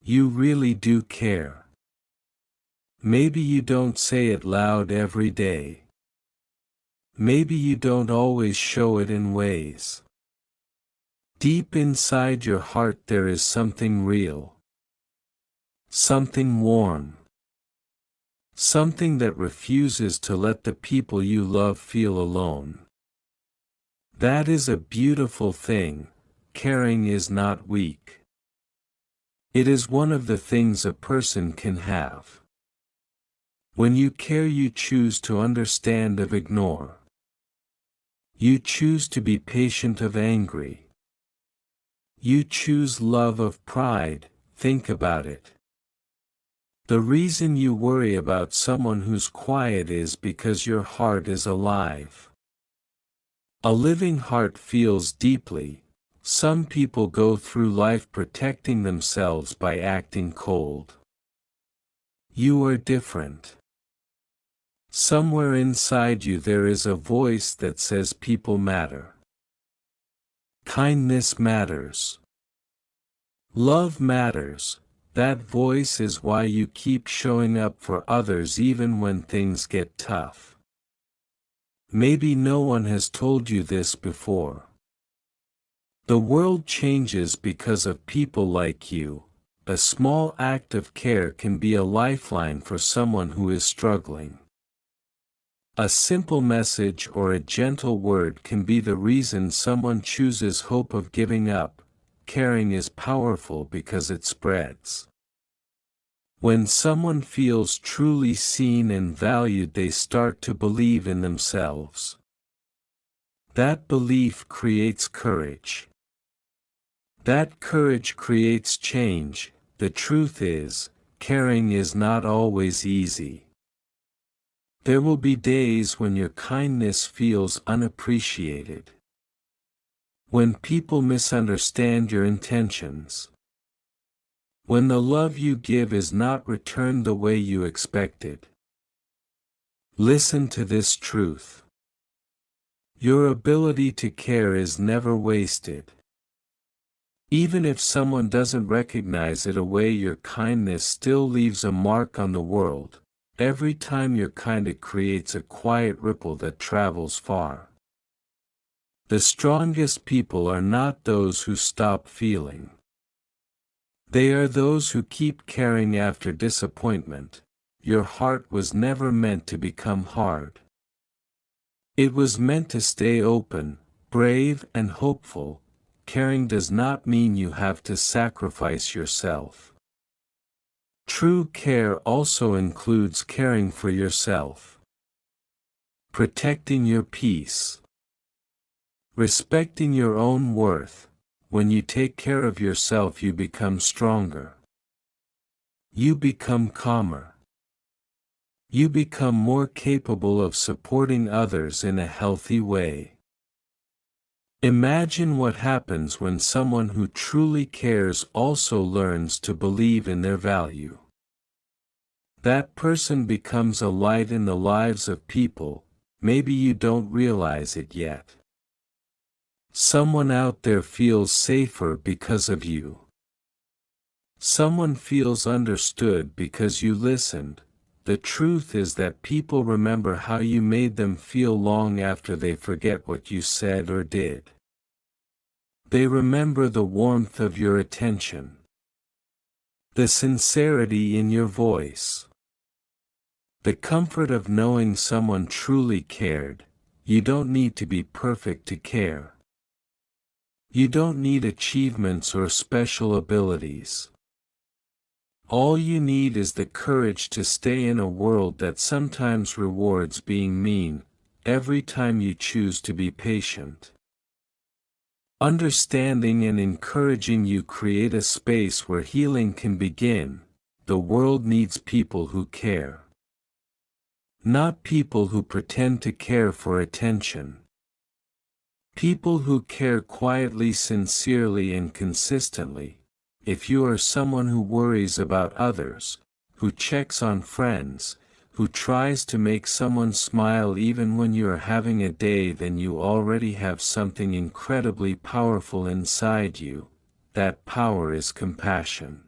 You really do care. Maybe you don't say it loud every day. Maybe you don't always show it in ways. Deep inside your heart there is something real. Something warm. Something that refuses to let the people you love feel alone. That is a beautiful thing. Caring is not weak. It is one of the things a person can have. When you care, you choose to understand or ignore. You choose to be patient or angry. You choose love or pride. Think about it. The reason you worry about someone who's quiet is because your heart is alive. A living heart feels deeply. Some people go through life protecting themselves by acting cold. You are different. Somewhere inside you there is a voice that says people matter. Kindness matters. Love matters. That voice is why you keep showing up for others even when things get tough. Maybe no one has told you this before. The world changes because of people like you. A small act of care can be a lifeline for someone who is struggling. A simple message or a gentle word can be the reason someone chooses hope of giving up. Caring is powerful because it spreads. When someone feels truly seen and valued, they start to believe in themselves. That belief creates courage. That courage creates change. The truth is, caring is not always easy. There will be days when your kindness feels unappreciated. When people misunderstand your intentions. When the love you give is not returned the way you expected. Listen to this truth. Your ability to care is never wasted. Even if someone doesn't recognize it away, your kindness still leaves a mark on the world. Every time you're kind, it creates a quiet ripple that travels far. The strongest people are not those who stop feeling. They are those who keep caring after disappointment. Your heart was never meant to become hard. It was meant to stay open, brave, and hopeful. Caring does not mean you have to sacrifice yourself. True care also includes caring for yourself. Protecting your peace. Respecting your own worth. When you take care of yourself, you become stronger. You become calmer. You become more capable of supporting others in a healthy way. Imagine what happens when someone who truly cares also learns to believe in their value. That person becomes a light in the lives of people. Maybe you don't realize it yet. Someone out there feels safer because of you. Someone feels understood because you listened. The truth is that people remember how you made them feel long after they forget what you said or did. They remember the warmth of your attention. The sincerity in your voice. The comfort of knowing someone truly cared. You don't need to be perfect to care. You don't need achievements or special abilities. All you need is the courage to stay in a world that sometimes rewards being mean. Every time you choose to be patient, understanding and encouraging, you create a space where healing can begin. The world needs people who care. Not people who pretend to care for attention. People who care quietly, sincerely, and consistently. If you are someone who worries about others, who checks on friends, who tries to make someone smile even when you are having a day, then you already have something incredibly powerful inside you. That power is compassion.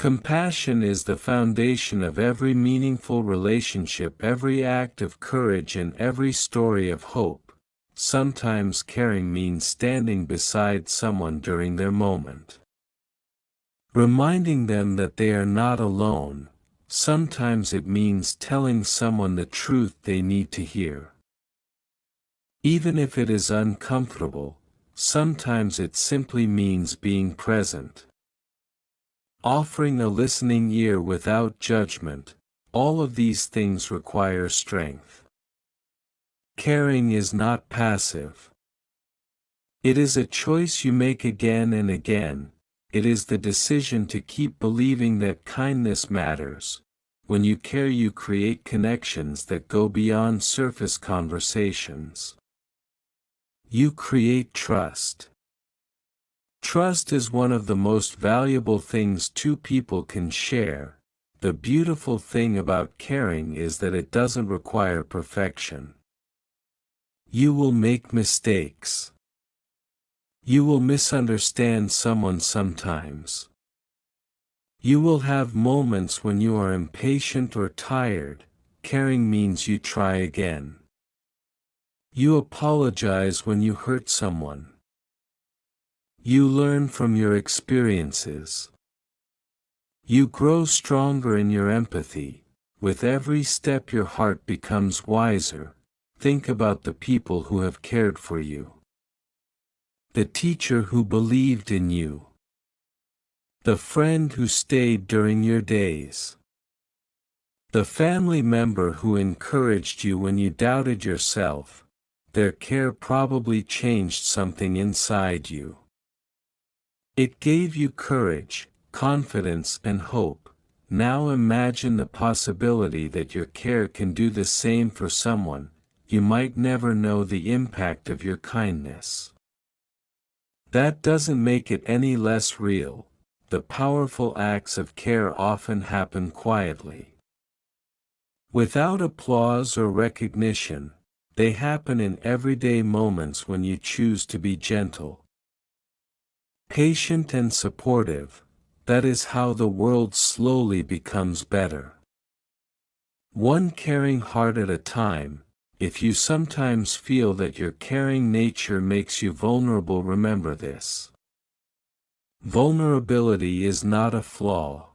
Compassion is the foundation of every meaningful relationship, every act of courage, and every story of hope. Sometimes caring means standing beside someone during their moment, reminding them that they are not alone. Sometimes it means telling someone the truth they need to hear, even if it is uncomfortable. Sometimes it simply means being present, offering a listening ear without judgment. All of these things require strength. Caring is not passive. It is a choice you make again and again. It is the decision to keep believing that kindness matters. When you care, you create connections that go beyond surface conversations. You create trust. Trust is one of the most valuable things two people can share. The beautiful thing about caring is that it doesn't require perfection. You will make mistakes. You will misunderstand someone sometimes. You will have moments when you are impatient or tired. Caring means you try again. You apologize when you hurt someone. You learn from your experiences. You grow stronger in your empathy. With every step your heart becomes wiser. Think about the people who have cared for you. The teacher who believed in you. The friend who stayed during your days. The family member who encouraged you when you doubted yourself. Their care probably changed something inside you. It gave you courage, confidence, and hope. Now imagine the possibility that your care can do the same for someone. You might never know the impact of your kindness. That doesn't make it any less real. The powerful acts of care often happen quietly, without applause or recognition. They happen in everyday moments when you choose to be gentle, patient, and supportive. That is how the world slowly becomes better. One caring heart at a time. If you sometimes feel that your caring nature makes you vulnerable, remember this. Vulnerability is not a flaw.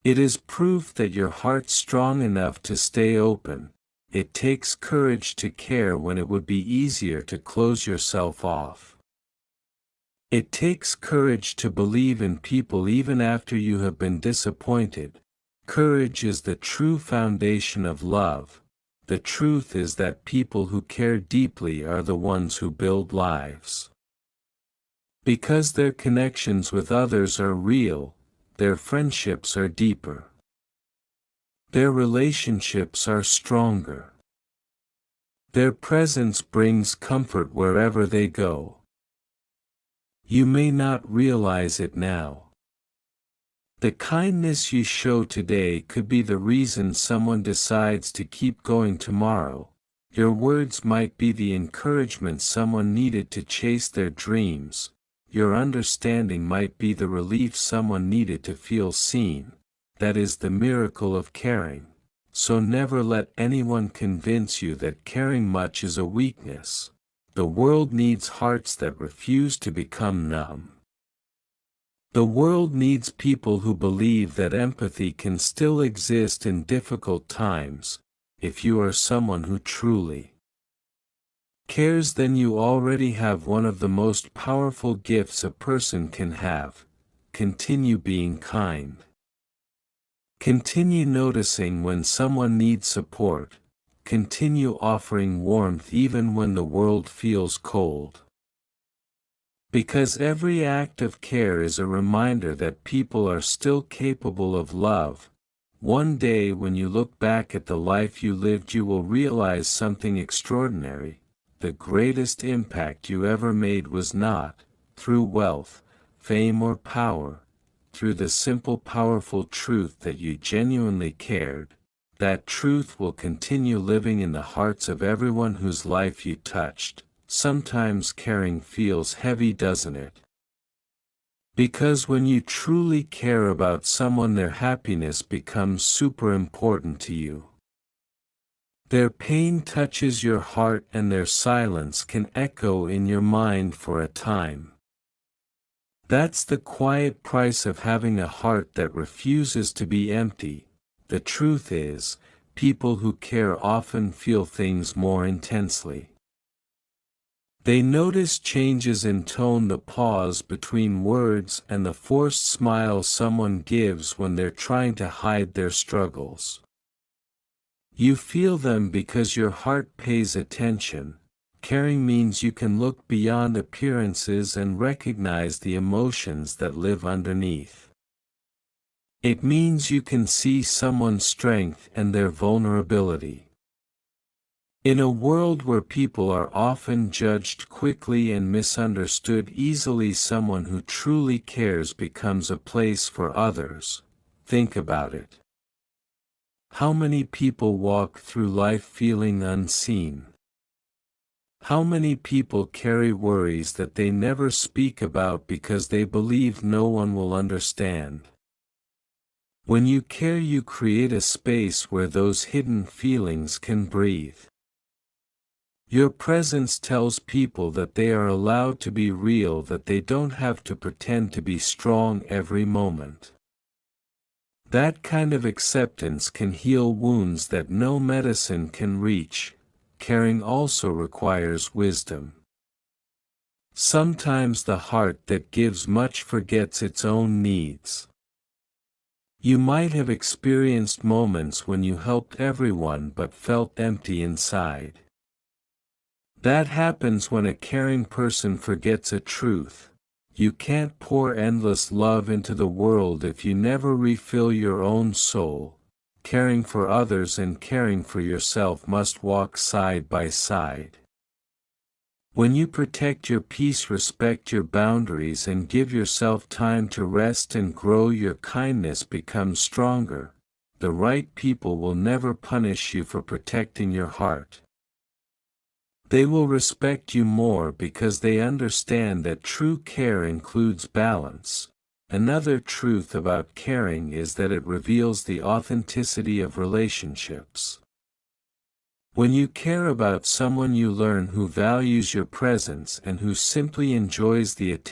It is proof that your heart's strong enough to stay open. It takes courage to care when it would be easier to close yourself off. It takes courage to believe in people even after you have been disappointed. Courage is the true foundation of love. The truth is that people who care deeply are the ones who build lives. Because their connections with others are real, their friendships are deeper. Their relationships are stronger. Their presence brings comfort wherever they go. You may not realize it now. The kindness you show today could be the reason someone decides to keep going tomorrow. Your words might be the encouragement someone needed to chase their dreams. Your understanding might be the relief someone needed to feel seen. That is the miracle of caring. So never let anyone convince you that caring much is a weakness. The world needs hearts that refuse to become numb. The world needs people who believe that empathy can still exist in difficult times. If you are someone who truly cares, then you already have one of the most powerful gifts a person can have. Continue being kind. Continue noticing when someone needs support. Continue offering warmth even when the world feels cold. Because every act of care is a reminder that people are still capable of love. One day when you look back at the life you lived, you will realize something extraordinary. The greatest impact you ever made was not through wealth, fame, or power. Through the simple, powerful truth that you genuinely cared. That truth will continue living in the hearts of everyone whose life you touched. Sometimes caring feels heavy, doesn't it? Because when you truly care about someone, their happiness becomes super important to you. Their pain touches your heart and their silence can echo in your mind for a time. That's the quiet price of having a heart that refuses to be empty. The truth is, people who care often feel things more intensely. They notice changes in tone, the pause between words, and the forced smile someone gives when they're trying to hide their struggles. You feel them because your heart pays attention. Caring means you can look beyond appearances and recognize the emotions that live underneath. It means you can see someone's strength and their vulnerability. In a world where people are often judged quickly and misunderstood easily, someone who truly cares becomes a place for others. Think about it. How many people walk through life feeling unseen? How many people carry worries that they never speak about because they believe no one will understand? When you care, you create a space where those hidden feelings can breathe. Your presence tells people that they are allowed to be real, that they don't have to pretend to be strong every moment. That kind of acceptance can heal wounds that no medicine can reach. Caring also requires wisdom. Sometimes the heart that gives much forgets its own needs. You might have experienced moments when you helped everyone but felt empty inside. That happens when a caring person forgets a truth. You can't pour endless love into the world if you never refill your own soul. Caring for others and caring for yourself must walk side by side. When you protect your peace, respect your boundaries, and give yourself time to rest and grow, your kindness becomes stronger. The right people will never punish you for protecting your heart. They will respect you more because they understand that true care includes balance. Another truth about caring is that it reveals the authenticity of relationships. When you care about someone, you learn who values your presence and who simply enjoys the attention